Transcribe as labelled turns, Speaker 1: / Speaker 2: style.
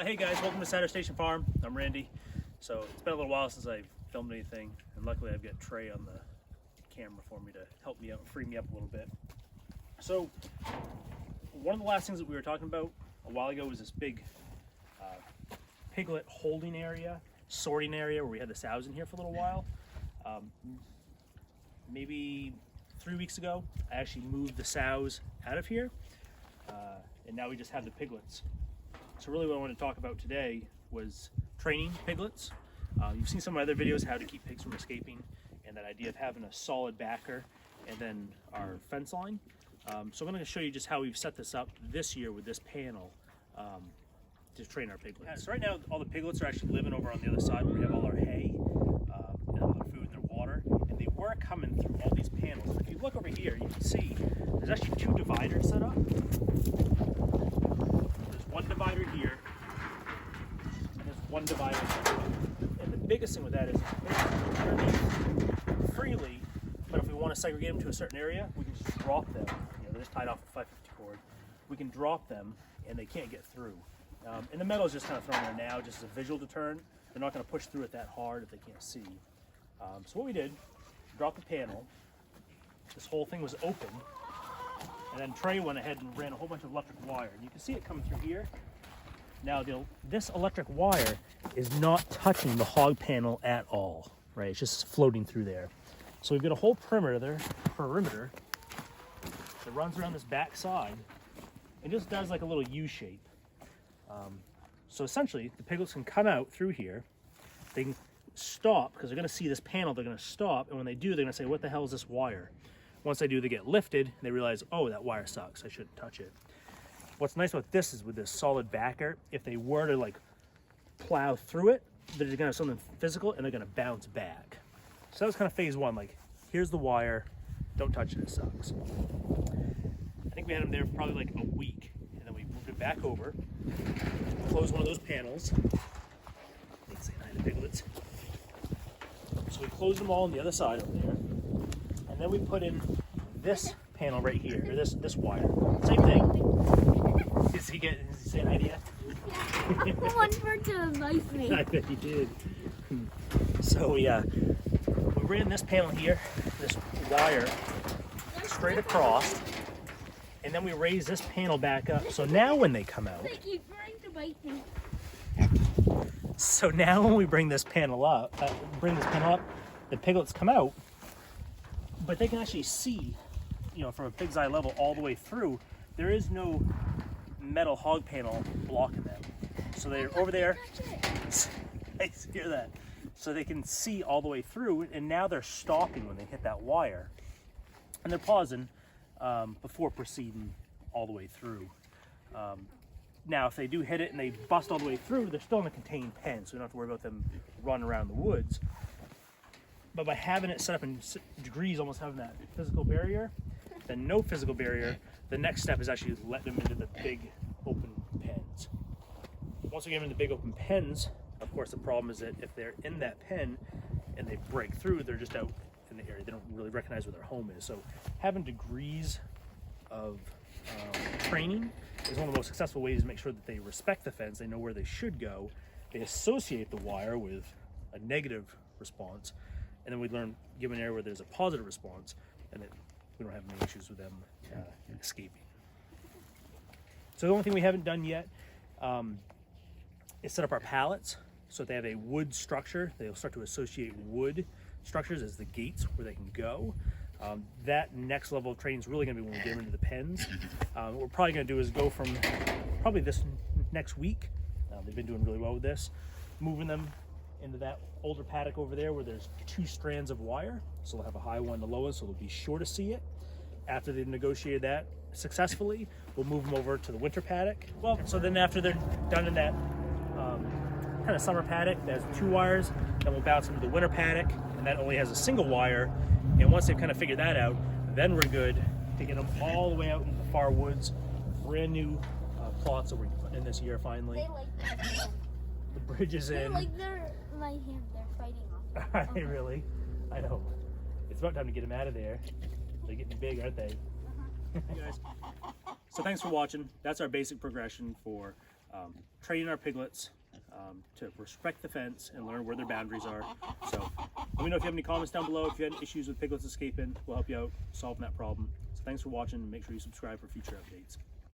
Speaker 1: Hey guys, welcome to Saturday Station Farm. I'm Randy. So it's been a little while since I've filmed anything, and luckily I've got Trey on the camera for me to help me out and free me up a little bit. So one of the last things that we were talking about a while ago was this big piglet holding area, sorting area where we had the sows in here for a little while. Maybe 3 weeks ago, I actually moved the sows out of here, and now we just have the piglets. So really what I want to talk about today was training piglets. You've seen some of my other videos, how to keep pigs from escaping, and that idea of having a solid backer and then our fence line. So I'm going to show you just how we've set this up this year with this panel to train our piglets. Yeah, so right now all the piglets are actually living over on the other side where we have all our hay and all their food and their water, and they were coming through all these panels. And if you look over here, you can see there's actually two dividers set up. One divider here, and there's one divider here. And the biggest thing with that is they're freely, but if we want to segregate them to a certain area, we can just drop them. You know, they're just tied off with 550 cord. We can drop them, and they can't get through. And the metal is just kind of thrown there now, just as a visual deterrent. They're not going to push through it that hard if they can't see. So what we did, drop the panel. This whole thing was open. And then Trey went ahead and ran a whole bunch of electric wire. And you can see it coming through here. Now, this electric wire is not touching the hog panel at all, right? It's just floating through there. So we've got a whole perimeter that runs around this back side and just does like a little U shape. So essentially, the piglets can come out through here. They can stop, because they're going to see this panel, they're going to stop. And when they do, they're going to say, what the hell is this wire? Once they do, they get lifted, and they realize, oh, that wire sucks, I shouldn't touch it. What's nice about this is with this solid backer, if they were to like plow through it, they're gonna have something physical and they're gonna bounce back. So that was kind of phase one, like, here's the wire, don't touch it, it sucks. I think we had them there for probably like a week, and then we moved it back over, closed one of those panels. Let's say hi to piglets. So we closed them all on the other side over there. And then we put in this panel right here, or this wire. Same thing. Is he saying hi to you?
Speaker 2: Yeah, I want for to advise me.
Speaker 1: I bet he did. So we ran this panel here, this wire, straight across, and then we raised this panel back up. So now when they come out,
Speaker 2: They keep trying to bite me.
Speaker 1: so now when we bring this panel up, the piglets come out. But they can actually see, you know, from a pig's eye level all the way through. There is no metal hog panel blocking them. So they're over there. I hear that. So they can see all the way through, and now they're stopping when they hit that wire. And they're pausing before proceeding all the way through. Now, if they do hit it and they bust all the way through, they're still in a contained pen, so we don't have to worry about them running around the woods. But by having it set up in degrees, almost having that physical barrier, then no physical barrier, the next step is actually letting them into the big open pens. Once we get them into the big open pens, of course the problem is that if they're in that pen and they break through, they're just out in the area. They don't really recognize where their home is. So having degrees of training is one of the most successful ways to make sure that they respect the fence, they know where they should go, they associate the wire with a negative response, and then we learn, give an area where there's a positive response, and that we don't have any issues with them escaping. So the only thing we haven't done yet is set up our pallets. So if they have a wood structure, they'll start to associate wood structures as the gates where they can go. That next level of training is really going to be when we get them into the pens. What we're probably going to do is go from probably this next week. They've been doing really well with this, moving them into that older paddock over there where there's two strands of wire. So they'll have a high one and a low one, so they'll be sure to see it. After they've negotiated that successfully, we'll move them over to the winter paddock. Well, so then after they're done in that kind of summer paddock that has two wires, then we'll bounce them to the winter paddock, and that only has a single wire. And once they've kind of figured that out, then we're good to get them all the way out into the far woods, brand new plots that we're in this year finally.
Speaker 2: They like my hand.
Speaker 1: The bridge is
Speaker 2: They
Speaker 1: in.
Speaker 2: like my hand. They're fighting off.
Speaker 1: Are they really? I know. It's about time to get them out of there. They're getting big, aren't they? Hey guys. So thanks for watching. That's our basic progression for training our piglets to respect the fence and learn where their boundaries are. So let me know if you have any comments down below. If you had issues with piglets escaping, we'll help you out solving that problem. So thanks for watching. Make sure you subscribe for future updates.